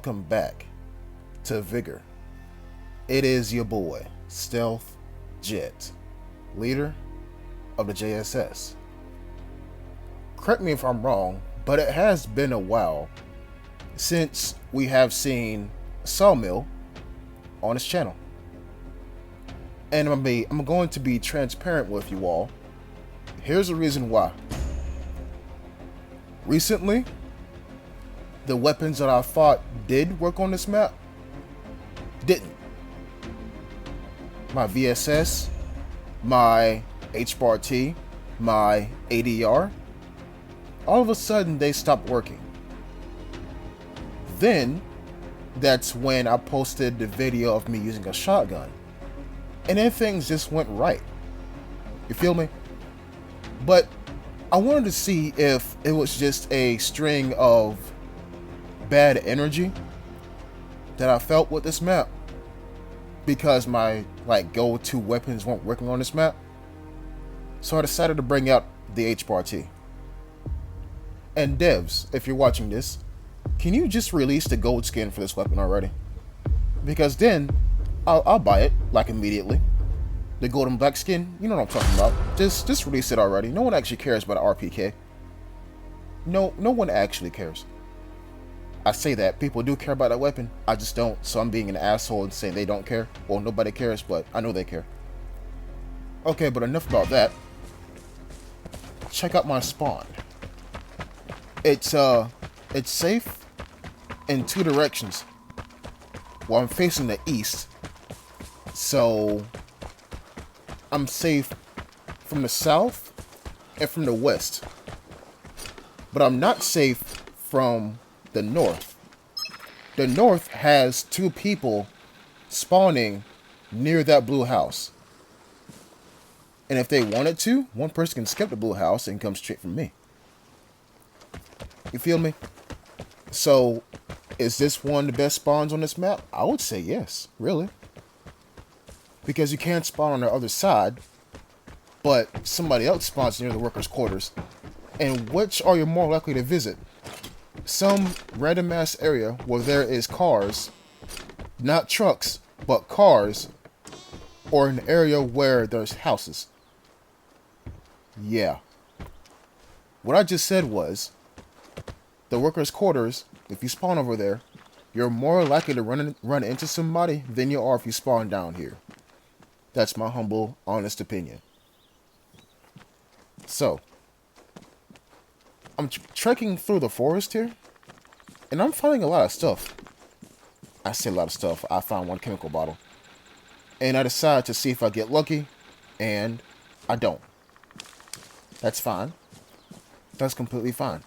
welcome back to Vigor. It is your boy, Stealth Jet, leader of the JSS. Correct me if I'm wrong, but it has been a while since we have seen Sawmill on this channel. And I'm going to be transparent with you all. Here's the reason why. Recently, the weapons that I thought did work on this map didn't. My VSS, my HBAR-T, my ADR, all of a sudden they stopped working. Then, that's when I posted the video of me using a shotgun. And then things just went right. You feel me? But I wanted to see if it was just a string of bad energy that I felt with this map, because my go-to weapons weren't working on this map. So I decided to bring out the HBAR-T. And devs, if you're watching this, can you just release the gold skin for this weapon already? Because then I'll buy it immediately. The gold and black skin, you know what I'm talking about. Just release it already. No one actually cares about RPK. No one actually cares. I say that people do care about that weapon. I just don't. So I'm being an asshole and saying they don't care. Well, nobody cares, but I know they care. Okay, but enough about that. Check out my spawn. It's safe in two directions. Well, I'm facing the east, so I'm safe from the south and from the west. But I'm not safe from the north. The north has two people spawning near that blue house. And if they wanted to, one person can skip the blue house and come straight from me. You feel me? So, is this one of the best spawns on this map? I would say yes, really. Because you can't spawn on the other side, but somebody else spawns near the workers' quarters. And which are you more likely to visit? Some random ass area where there is cars, not trucks, but cars, or an area where there's houses. Yeah. What I just said was, the workers' quarters, if you spawn over there, you're more likely to run into somebody than you are if you spawn down here. That's my humble, honest opinion. So, I'm trekking through the forest here, and I'm finding a lot of stuff. I say a lot of stuff. I found one chemical bottle. And I decide to see if I get lucky, and I don't. That's fine. That's completely fine.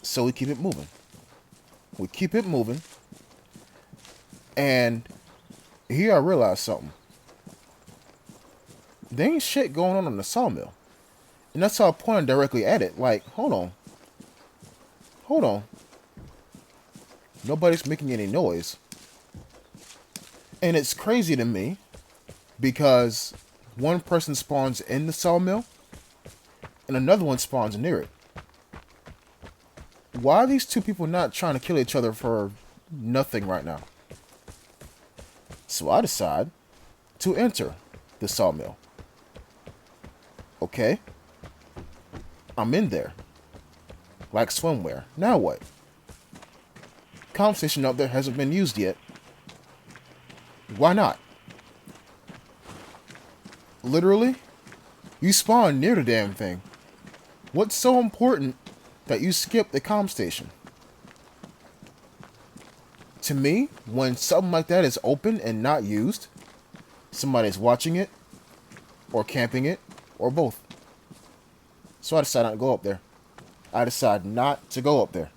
So we keep it moving. We keep it moving. And here I realized something. There ain't shit going on the sawmill. And that's how I pointed directly at it. Like, hold on. Hold on. Nobody's making any noise. And it's crazy to me because one person spawns in the sawmill and another one spawns near it. Why are these two people not trying to kill each other for nothing right now? So I decide to enter the sawmill. Okay. I'm in there. Like swimwear. Now what? Comm station up there hasn't been used yet. Why not? Literally, you spawn near the damn thing. What's so important that you skip the comm station? To me, when something like that is open and not used, somebody's watching it, or camping it, or both. So I decide not to go up there. I decide not to go up there.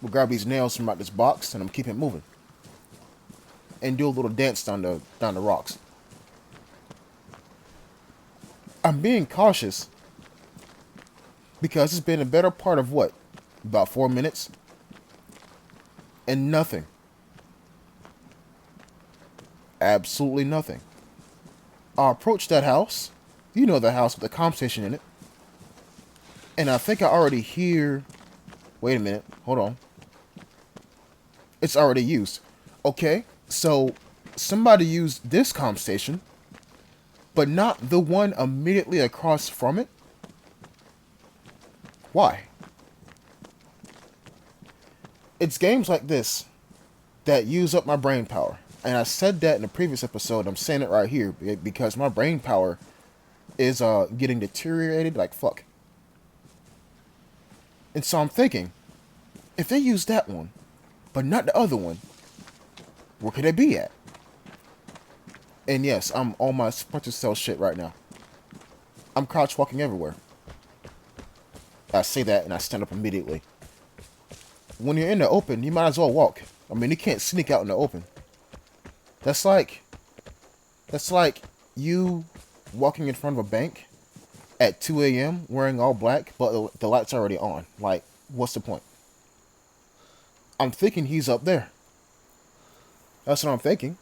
We'll grab these nails from out this box, and I'm keeping it moving. And do a little dance down the rocks. I'm being cautious because it's been a better part of what? About 4 minutes? And nothing. Absolutely nothing. I approach that house. You know, the house with the comm station in it. And I think I already hear... Wait a minute. Hold on. It's already used. Okay, so somebody used this comm station, but not the one immediately across from it? Why? It's games like this that use up my brain power. And I said that in the previous episode. I'm saying it right here because my brain power is getting deteriorated like fuck. And so I'm thinking, if they use that one, but not the other one, where could they be at? And yes, I'm on my Splinter Cell shit right now. I'm crouch walking everywhere. I say that and I stand up immediately. When you're in the open, you might as well walk. I mean, you can't sneak out in the open. That's like you walking in front of a bank at 2 a.m. wearing all black, but the light's already on. Like, what's the point? I'm thinking he's up there. That's what I'm thinking.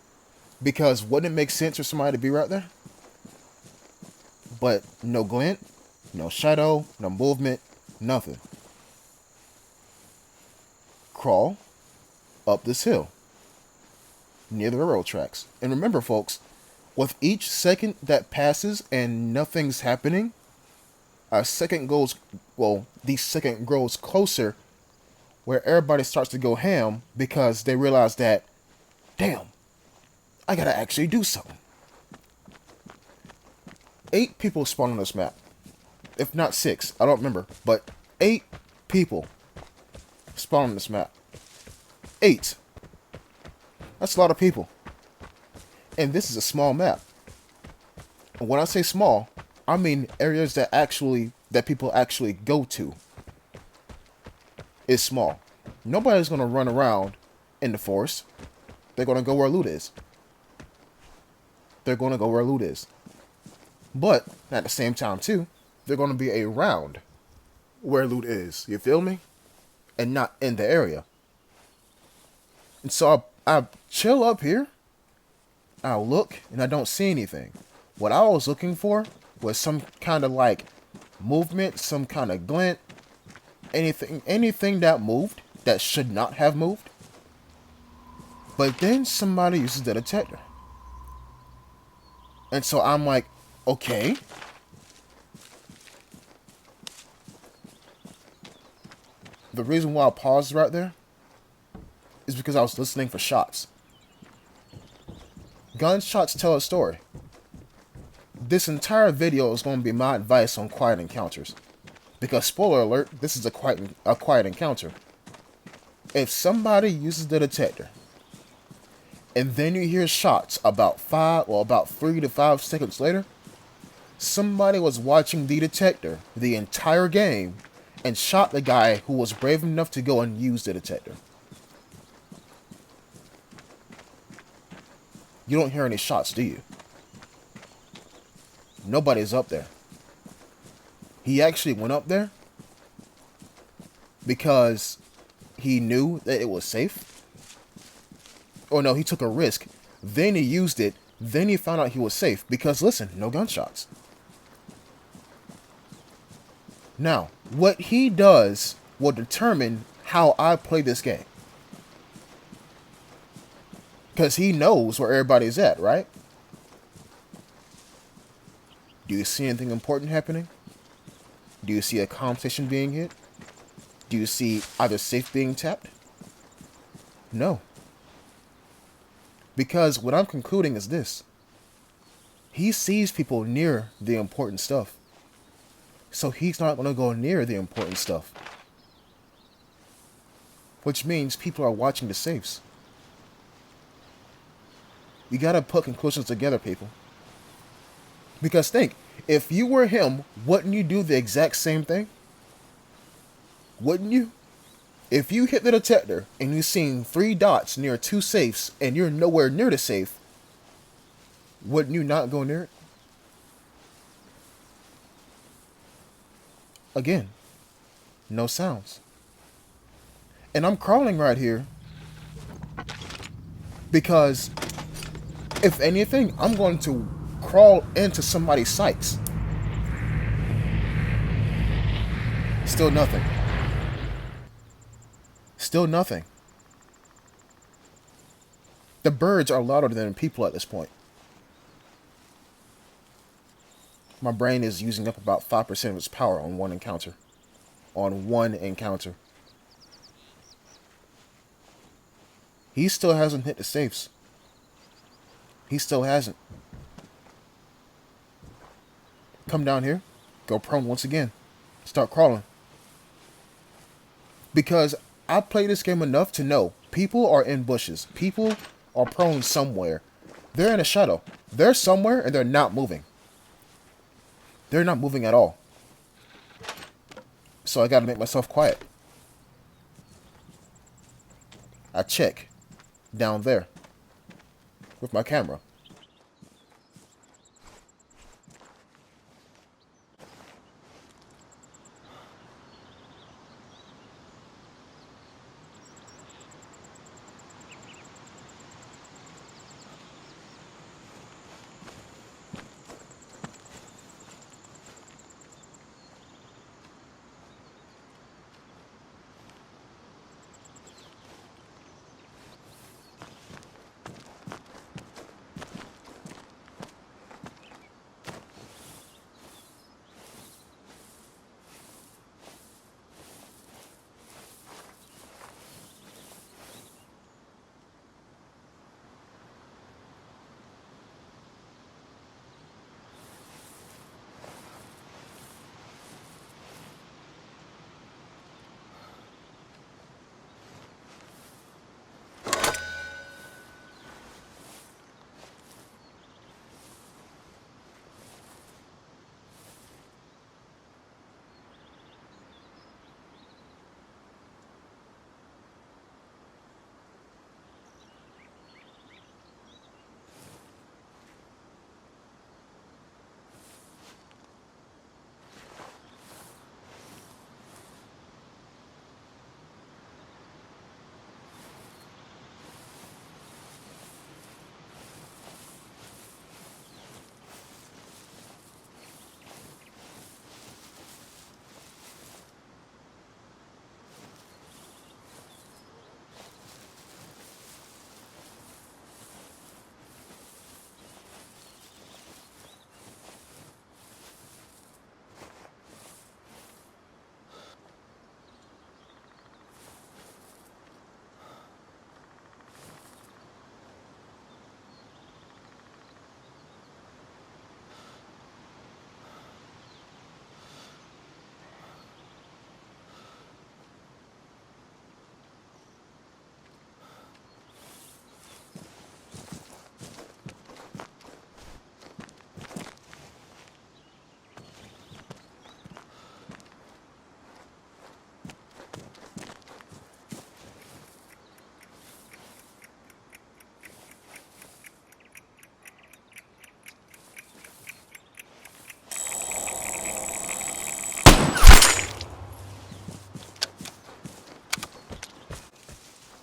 Because wouldn't it make sense for somebody to be right there? But no glint, no shadow, no movement, nothing. Crawl up this hill near the railroad tracks. And remember, folks, with each second that passes and nothing's happening, the second grows closer where everybody starts to go ham because they realize that, damn, I gotta actually do something. 8 people spawn on this map. If not 6, I don't remember, but 8 people spawn on this map. 8. That's a lot of people. And this is a small map. And when I say small, I mean areas that people actually go to is small. Nobody's gonna run around in the forest. They're gonna go where loot is. But at the same time too, they're gonna be around where loot is. You feel me? And not in the area. And so I chill up here. I look and I don't see anything. What I was looking for was some kind of like movement, some kind of glint, anything that moved that should not have moved. But then somebody uses the detector. And so I'm like, okay. The reason why I paused right there is because I was listening for shots. Gunshots tell a story. This entire video is going to be my advice on quiet encounters. Because, spoiler alert, this is a quiet encounter. If somebody uses the detector, and then you hear shots about 3 to 5 seconds later, somebody was watching the detector the entire game and shot the guy who was brave enough to go and use the detector. You don't hear any shots, do you? Nobody's up there. He actually went up there because he knew that it was safe. Or no, he took a risk. Then he used it. Then he found out he was safe because, listen, no gunshots. Now, what he does will determine how I play this game. Because he knows where everybody's at, right? Do you see anything important happening? Do you see a comm station being hit? Do you see either safe being tapped? No. Because what I'm concluding is this. He sees people near the important stuff. So he's not going to go near the important stuff. Which means people are watching the safes. You gotta put conclusions together, people. Because think, if you were him, wouldn't you do the exact same thing? Wouldn't you? If you hit the detector and you've seen 3 dots near 2 safes and you're nowhere near the safe, wouldn't you not go near it? Again, no sounds. And I'm crawling right here because if anything, I'm going to crawl into somebody's sights. Still nothing. Still nothing. The birds are louder than people at this point. My brain is using up about 5% of its power on one encounter. On one encounter. He still hasn't hit the safes. He still hasn't. Come down here. Go prone once again. Start crawling. Because I play this game enough to know people are in bushes. People are prone somewhere. They're in a shadow. They're somewhere and they're not moving. They're not moving at all. So I gotta make myself quiet. I check down there with my camera.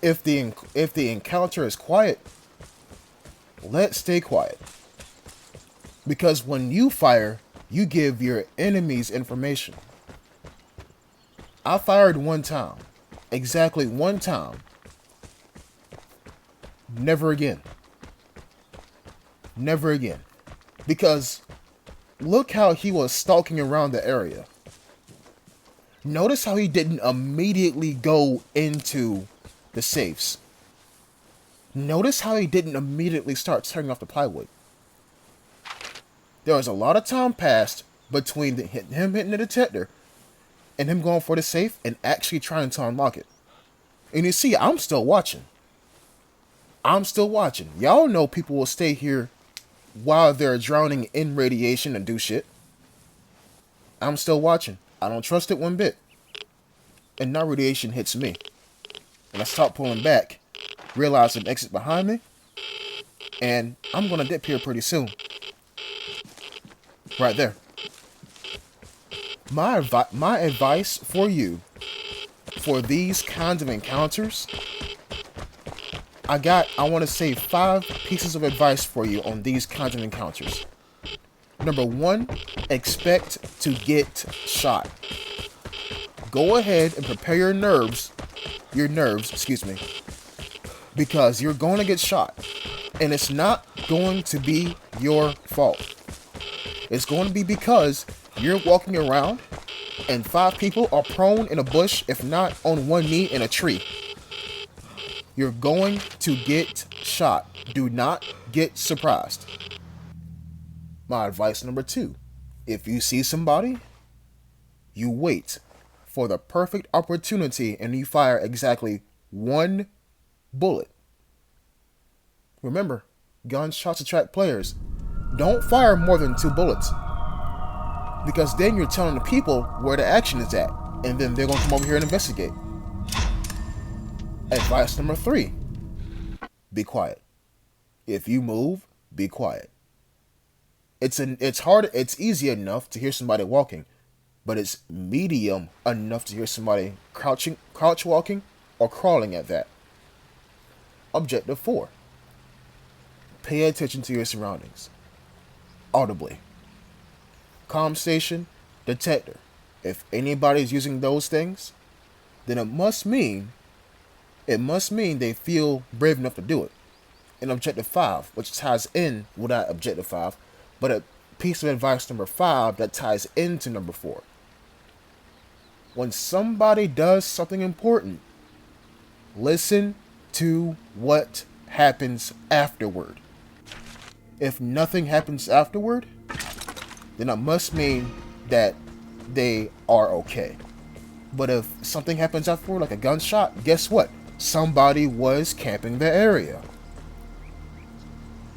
If the encounter is quiet, let's stay quiet. Because when you fire, you give your enemies information. I fired one time. Exactly one time. Never again. Never again. Because look how he was stalking around the area. Notice how he didn't immediately go into the safes. Notice how he didn't immediately start tearing off the plywood. There was a lot of time passed between him hitting the detector and him going for the safe and actually trying to unlock it. And you see, I'm still watching. I'm still watching. Y'all know people will stay here while they're drowning in radiation and do shit. I'm still watching. I don't trust it one bit. And now radiation hits me. And I stop pulling back, realize an exit behind me, and I'm gonna dip here pretty soon. Right there. My advice for you, for these kinds of encounters, I want to say 5 pieces of advice for you on these kinds of encounters. Number 1, expect to get shot. Go ahead and prepare your nerves, because you're going to get shot. And it's not going to be your fault. It's going to be because you're walking around and 5 people are prone in a bush, if not on one knee in a tree. You're going to get shot. Do not get surprised. My advice number 2. If you see somebody, you wait for the perfect opportunity and you fire exactly 1 bullet. Remember, gunshots attract players. Don't fire more than 2 bullets, because then you're telling the people where the action is at, and then they're going to come over here and investigate. Advice number 3. Be quiet. If you move, be quiet. It's easy enough to hear somebody walking, but it's medium enough to hear somebody crouch walking, or crawling at that. Objective 4. Pay attention to your surroundings. Audibly. Comm station, detector. If anybody's using those things, then it must mean they feel brave enough to do it. In Objective 5, which ties in with that Objective 5, but a piece of advice number 5 that ties into number 4. When somebody does something important, listen to what happens afterward. If nothing happens afterward, then it must mean that they are okay. But if something happens afterward, like a gunshot, guess what? Somebody was camping the area.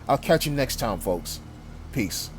I'll catch you next time, folks. Peace.